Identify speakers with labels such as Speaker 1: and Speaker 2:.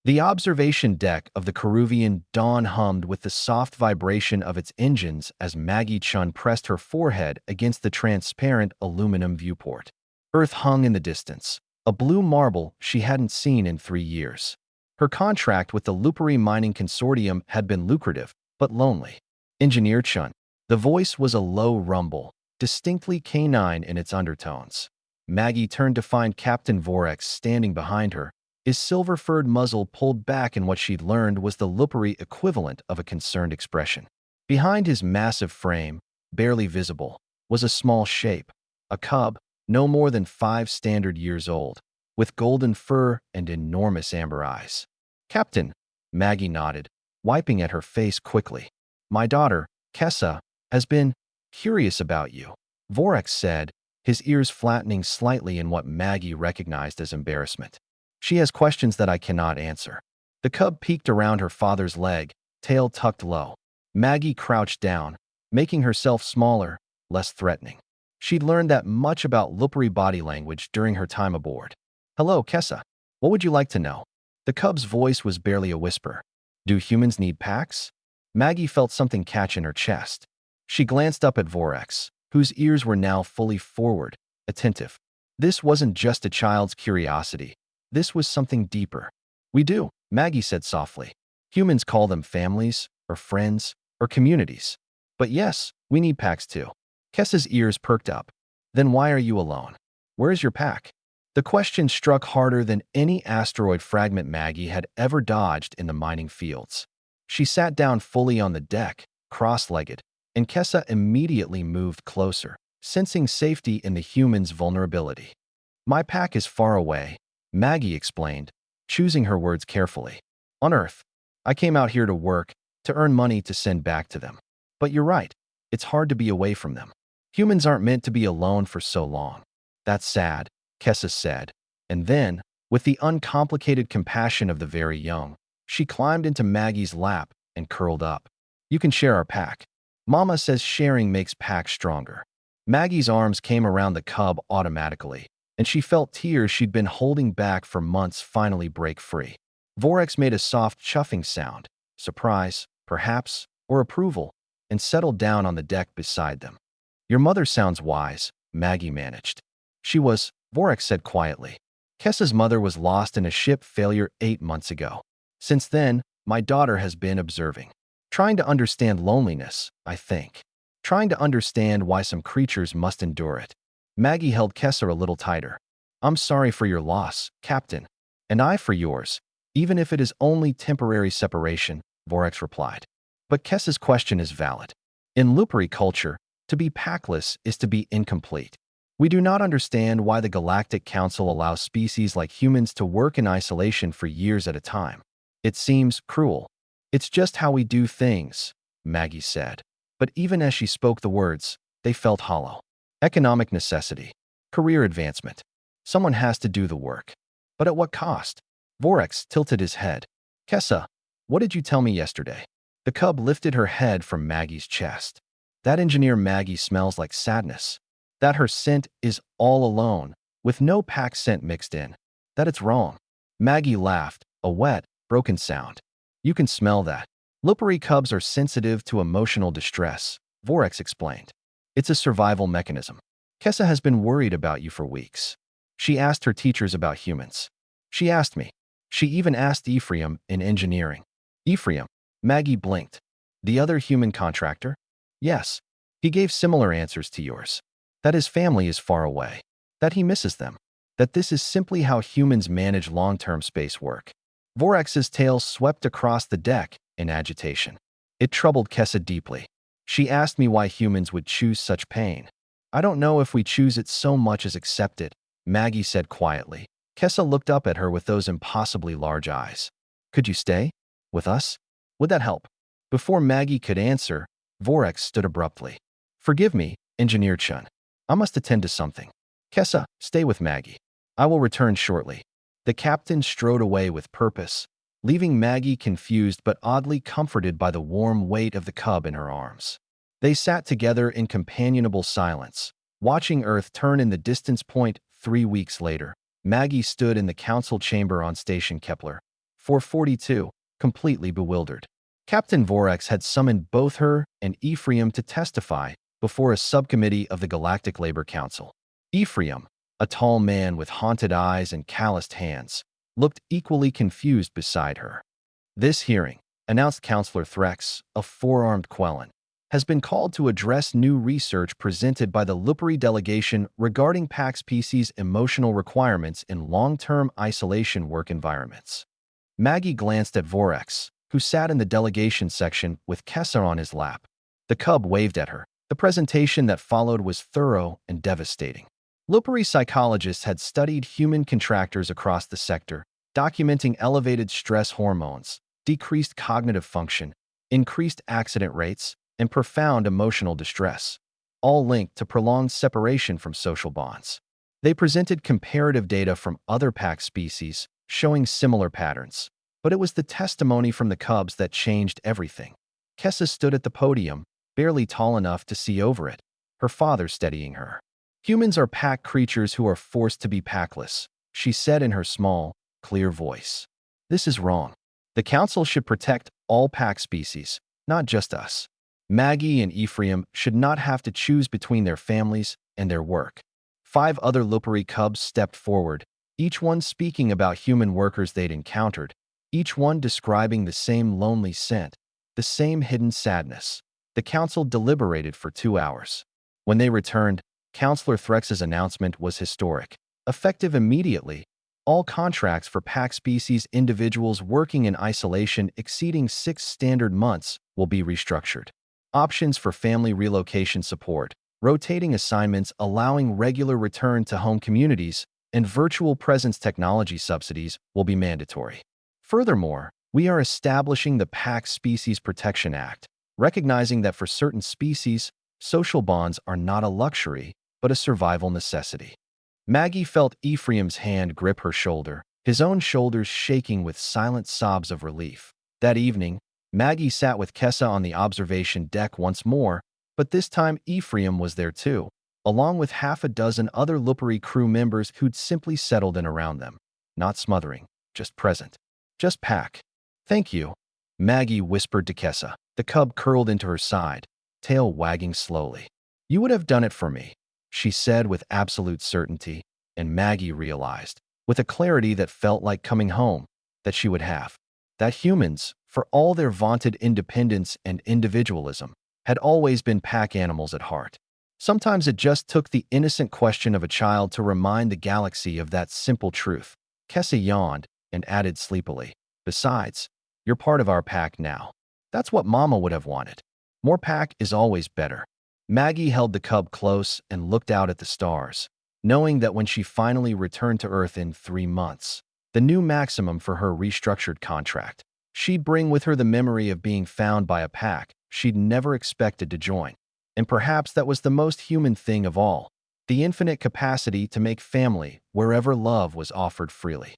Speaker 1: The observation deck of the Caruvian Dawn hummed with the soft vibration of its engines as Maggie Chun pressed her forehead against the transparent aluminum viewport. Earth hung in the distance, a blue marble she hadn't seen in 3 years. Her contract with the Lupari Mining Consortium had been lucrative, but lonely. Engineer Chun. The voice was a low rumble, distinctly canine in its undertones. Maggie turned to find Captain Vorex standing behind her, his silver-furred muzzle pulled back in what she'd learned was the Lupari equivalent of a concerned expression. Behind his massive frame, barely visible, was a small shape, a cub, no more than 5 standard years old, with golden fur and enormous amber eyes. "Captain," Maggie nodded, wiping at her face quickly. "My daughter, Kessa, has been curious about you," Vorex said, his ears flattening slightly in what Maggie recognized as embarrassment. "She has questions that I cannot answer." The cub peeked around her father's leg, tail tucked low. Maggie crouched down, making herself smaller, less threatening. She'd learned that much about Lupari body language during her time aboard. "Hello, Kessa. What would you like to know?" The cub's voice was barely a whisper. "Do humans need packs?" Maggie felt something catch in her chest. She glanced up at Vorex, whose ears were now fully forward, attentive. This wasn't just a child's curiosity. This was something deeper. "We do," Maggie said softly. "Humans call them families, or friends, or communities. But yes, we need packs too." Kessa's ears perked up. "Then why are you alone? Where is your pack?" The question struck harder than any asteroid fragment Maggie had ever dodged in the mining fields. She sat down fully on the deck, cross-legged, and Kessa immediately moved closer, sensing safety in the human's vulnerability. "My pack is far away," Maggie explained, choosing her words carefully. "On Earth. I came out here to work, to earn money to send back to them. But you're right, it's hard to be away from them. Humans aren't meant to be alone for so long." "That's sad," Kessa said. And then, with the uncomplicated compassion of the very young, she climbed into Maggie's lap and curled up. "You can share our pack. Mama says sharing makes packs stronger." Maggie's arms came around the cub automatically, and she felt tears she'd been holding back for months finally break free. Vorex made a soft chuffing sound, surprise, perhaps, or approval, and settled down on the deck beside them. "Your mother sounds wise," Maggie managed. "She was," Vorex said quietly. "Kessa's mother was lost in a ship failure 8 months ago. Since then, my daughter has been observing. Trying to understand loneliness, I think. Trying to understand why some creatures must endure it." Maggie held Kessa a little tighter. "I'm sorry for your loss, Captain. And I for yours, even if it is only temporary separation," Vorex replied. But Kessa's question is valid. In Lupari culture, to be packless is to be incomplete. We do not understand why the Galactic Council allows species like humans to work in isolation for years at a time. It seems cruel. "It's just how we do things," Maggie said. But even as she spoke the words, they felt hollow. Economic necessity. Career advancement. Someone has to do the work. But at what cost? Vorex tilted his head. "Kessa, what did you tell me yesterday?" The cub lifted her head from Maggie's chest. "That engineer Maggie smells like sadness. That her scent is all alone, with no pack scent mixed in. That it's wrong." Maggie laughed, a wet, broken sound. "You can smell that. Lupari cubs are sensitive to emotional distress," Vorex explained. "It's a survival mechanism. Kessa has been worried about you for weeks. She asked her teachers about humans. She asked me. She even asked Ephraim in engineering." "Ephraim?" Maggie blinked. "The other human contractor?" "Yes. He gave similar answers to yours. That his family is far away. That he misses them. That this is simply how humans manage long-term space work." Vorex's tail swept across the deck in agitation. It troubled Kessa deeply. "She asked me why humans would choose such pain. I don't know if we choose it so much as accept it," Maggie said quietly. Kessa looked up at her with those impossibly large eyes. "Could you stay? With us? Would that help?" Before Maggie could answer, Vorex stood abruptly. "Forgive me, Engineer Chun. I must attend to something. Kessa, stay with Maggie. I will return shortly." The captain strode away with purpose, leaving Maggie confused but oddly comforted by the warm weight of the cub in her arms. They sat together in companionable silence, watching Earth turn in the distance point. 3 weeks later, Maggie stood in the council chamber on Station Kepler. 442, completely bewildered. Captain Vorax had summoned both her and Ephraim to testify before a subcommittee of the Galactic Labor Council. Ephraim, a tall man with haunted eyes and calloused hands, looked equally confused beside her. This hearing, announced Counselor Threx, a four-armed Quellan, has been called to address new research presented by the Lupari delegation regarding pack species' emotional requirements in long-term isolation work environments. Maggie glanced at Vorax, who sat in the delegation section with Kessa on his lap. The cub waved at her. The presentation that followed was thorough and devastating. Lupari psychologists had studied human contractors across the sector, documenting elevated stress hormones, decreased cognitive function, increased accident rates, and profound emotional distress, all linked to prolonged separation from social bonds. They presented comparative data from other pack species, showing similar patterns. But it was the testimony from the cubs that changed everything. Kessa stood at the podium, barely tall enough to see over it, her father steadying her. Humans are pack creatures who are forced to be packless, she said in her small, clear voice. This is wrong. The council should protect all pack species, not just us. Maggie and Ephraim should not have to choose between their families and their work. 5 other Lupari cubs stepped forward, each one speaking about human workers they'd encountered, each one describing the same lonely scent, the same hidden sadness. The council deliberated for 2 hours. When they returned, Counselor Threx's announcement was historic. Effective immediately, all contracts for pack species individuals working in isolation exceeding 6 standard months will be restructured. Options for family relocation support, rotating assignments allowing regular return to home communities, and virtual presence technology subsidies will be mandatory. Furthermore, we are establishing the Pack Species Protection Act, recognizing that for certain species, social bonds are not a luxury, but a survival necessity. Maggie felt Ephraim's hand grip her shoulder, his own shoulders shaking with silent sobs of relief. That evening, Maggie sat with Kessa on the observation deck once more, but this time Ephraim was there too, along with half a dozen other Lupari crew members who'd simply settled in around them. Not smothering, just present. Just pack. Thank you, Maggie whispered to Kessa. The cub curled into her side, tail wagging slowly. You would have done it for me, she said with absolute certainty, and Maggie realized, with a clarity that felt like coming home, that she would have. That humans, for all their vaunted independence and individualism, had always been pack animals at heart. Sometimes it just took the innocent question of a child to remind the galaxy of that simple truth. Kessa yawned and added sleepily, besides, you're part of our pack now. That's what Mama would have wanted. More pack is always better. Maggie held the cub close and looked out at the stars, knowing that when she finally returned to Earth in 3 months, the new maximum for her restructured contract, she'd bring with her the memory of being found by a pack she'd never expected to join. And perhaps that was the most human thing of all, the infinite capacity to make family wherever love was offered freely.